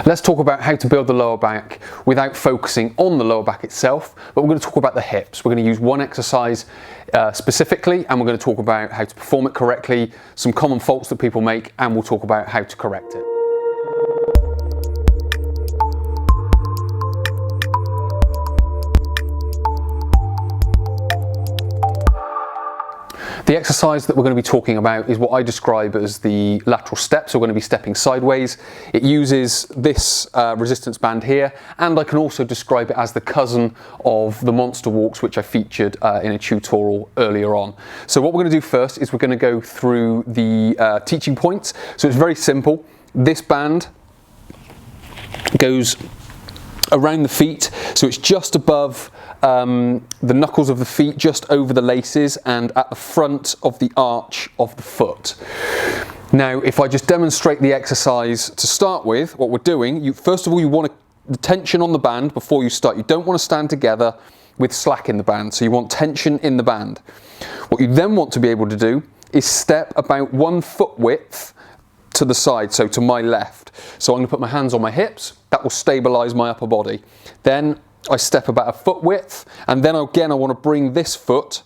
Let's talk about how to build the lower back without focusing on the lower back itself, but we're going to talk about the hips. We're going to use one exercise specifically, and we're going to talk about how to perform it correctly, some common faults that people make, and we'll talk about how to correct it. The exercise that we're going to be talking about is what I describe as the lateral step, so we're going to be stepping sideways. It uses this resistance band here, and I can also describe it as the cousin of the monster walks, which I featured in a tutorial earlier on. So what we're going to do first is we're going to go through the teaching points. So it's very simple. This band goes around the feet, so it's just above the knuckles of the feet, just over the laces and at the front of the arch of the foot. Now, if I just demonstrate the exercise to start with, what we're doing, first of all, you want the tension on the band before you start. You don't want to stand together with slack in the band, so you want tension in the band. What you then want to be able to do is step about 1 foot width to the side, so to my left. So I'm going to put my hands on my hips. That will stabilize my upper body. Then I step about 1 foot width, and then again I want to bring this foot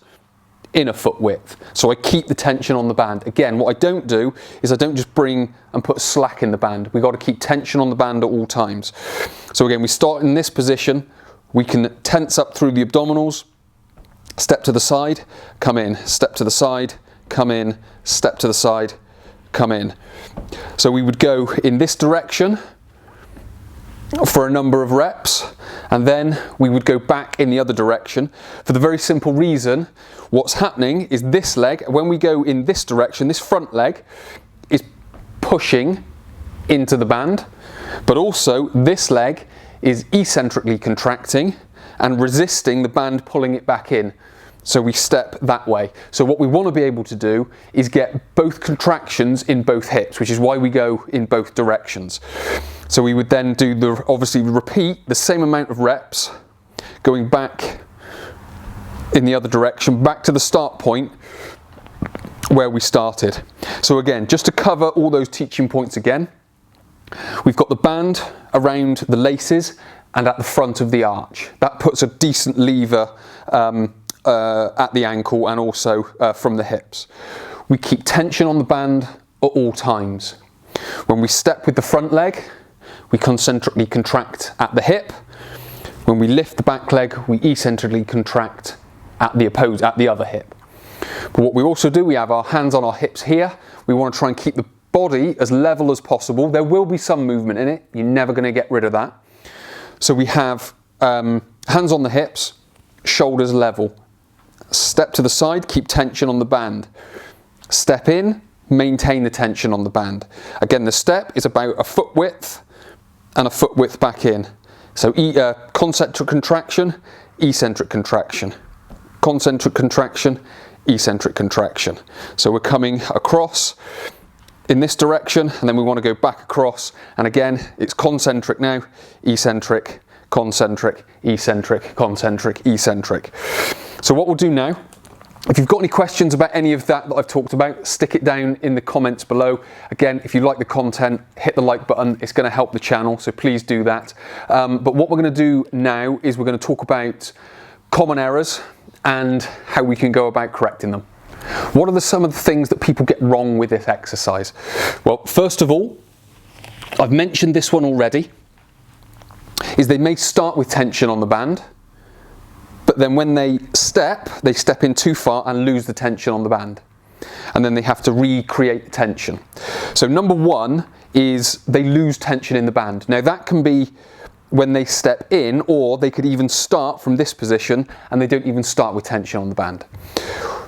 in 1 foot width. So I keep the tension on the band. Again, what I don't do is I don't just bring and put slack in the band. We've got to keep tension on the band at all times. So again, we start in this position. We can tense up through the abdominals, step to the side, come in, step to the side, come in, step to the side, come in. So we would go in this direction for a number of reps, and then we would go back in the other direction for the very simple reason what's happening is this leg, when we go in this direction, this front leg is pushing into the band, but also this leg is eccentrically contracting and resisting the band pulling it back in. So we step that way. So what we want to be able to do is get both contractions in both hips, which is why we go in both directions. So we would then do obviously repeat the same amount of reps, going back in the other direction, back to the start point where we started. So again, just to cover all those teaching points again, we've got the band around the laces and at the front of the arch. That puts a decent lever at the ankle and also from the hips. We keep tension on the band at all times. When we step with the front leg, we concentrically contract at the hip. When we lift the back leg, we eccentrically contract at the other hip. But what we also do, we have our hands on our hips here. We want to try and keep the body as level as possible. There will be some movement in it. You're never going to get rid of that. So we have hands on the hips, shoulders level. Step to the side, keep tension on the band. Step in, maintain the tension on the band. Again, the step is about 1 foot width and 1 foot width back in. So concentric contraction, eccentric contraction. Concentric contraction, eccentric contraction. So we're coming across in this direction, and then we want to go back across, and again it's concentric now, eccentric, concentric, eccentric, concentric, eccentric. So what we'll do now, if you've got any questions about any of that I've talked about, stick it down in the comments below. Again, if you like the content, hit the like button. It's going to help the channel, so please do that. But what we're going to do now is we're going to talk about common errors and how we can go about correcting them. What are some of the things that people get wrong with this exercise? Well, first of all, I've mentioned this one already, is they may start with tension on the band, but then when they step in too far and lose the tension on the band. And then they have to recreate the tension. So number one is they lose tension in the band. Now that can be when they step in, or they could even start from this position and they don't even start with tension on the band.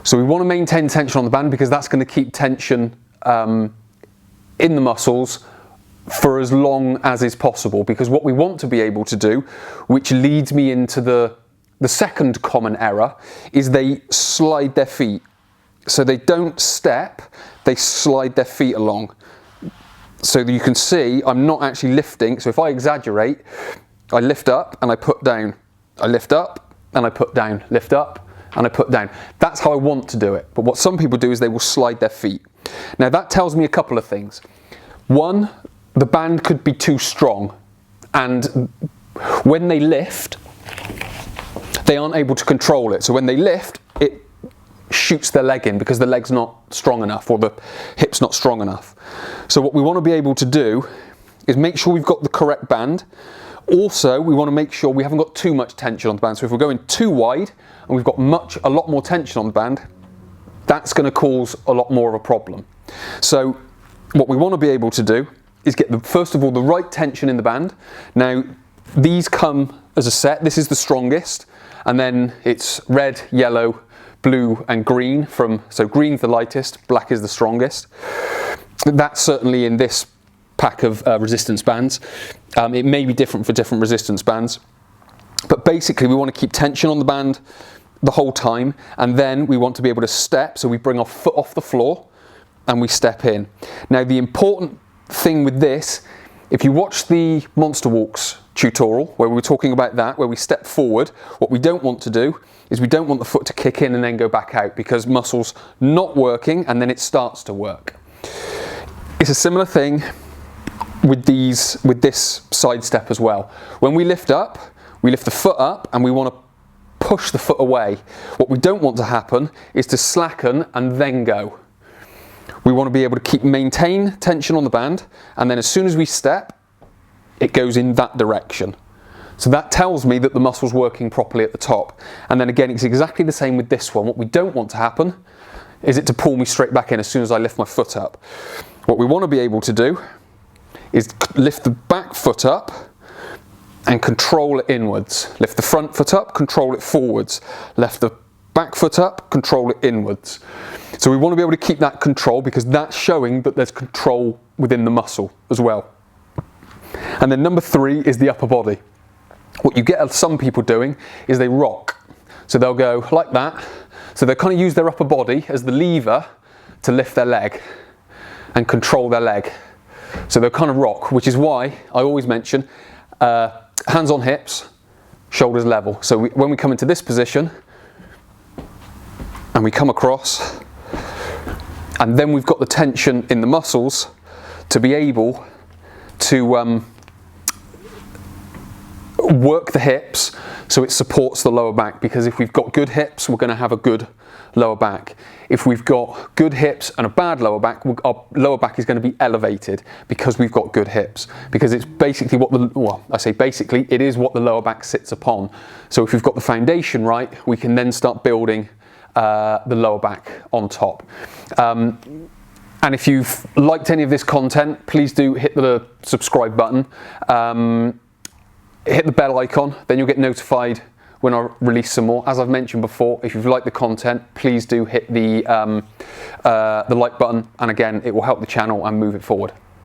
So we want to maintain tension on the band because that's going to keep tension in the muscles for as long as is possible, because what we want to be able to do, which leads me into the second common error, is they slide their feet. So they don't step, they slide their feet along. So that you can see I'm not actually lifting. So if I exaggerate, I lift up and I put down. I lift up and I put down. Lift up and I put down. That's how I want to do it. But what some people do is they will slide their feet. Now that tells me a couple of things. One, the band could be too strong. and when they lift, they aren't able to control it. So when they lift, it shoots their leg in because the leg's not strong enough or the hip's not strong enough. So what we want to be able to do is make sure we've got the correct band. Also, we want to make sure we haven't got too much tension on the band. So if we're going too wide and we've got a lot more tension on the band, that's going to cause a lot more of a problem. So what we want to be able to do is get, first of all, the right tension in the band. Now, these come as a set. This is the strongest, and then it's red, yellow, blue and green. So green's the lightest, black is the strongest. That's certainly in this pack of resistance bands. It may be different for different resistance bands, but basically we want to keep tension on the band the whole time, and then we want to be able to step, so we bring our foot off the floor and we step in. Now the important thing with this, if you watch the Monster Walks tutorial where we were talking about that, where we step forward, what we don't want to do is we don't want the foot to kick in and then go back out, because muscle's not working and then it starts to work. It's a similar thing with this side step as well. When we lift up, we lift the foot up and we want to push the foot away. What we don't want to happen is to slacken and then go. We want to be able to maintain tension on the band, and then as soon as we step, it goes in that direction. So that tells me that the muscle's working properly at the top. And then again, it's exactly the same with this one. What we don't want to happen is it to pull me straight back in as soon as I lift my foot up. What we want to be able to do is lift the back foot up and control it inwards. Lift the front foot up, control it forwards. Lift the back foot up, control it inwards. So we want to be able to keep that control, because that's showing that there's control within the muscle as well. And then number 3 is the upper body. What you get some people doing is they rock. So they'll go like that. So they kind of use their upper body as the lever to lift their leg and control their leg. So they'll kind of rock, which is why I always mention hands on hips, shoulders level. So when we come into this position and we come across, and then we've got the tension in the muscles to be able to work the hips so it supports the lower back, because if we've got good hips, we're going to have a good lower back. If we've got good hips and a bad lower back, our lower back is going to be elevated because we've got good hips, because it's basically it is what the lower back sits upon. So if we've got the foundation right, we can then start building the lower back on top. And if you've liked any of this content, please do hit the subscribe button. Hit the bell icon, then you'll get notified when I release some more. As I've mentioned before, if you've liked the content, please do hit the like button, and again, it will help the channel and move it forward.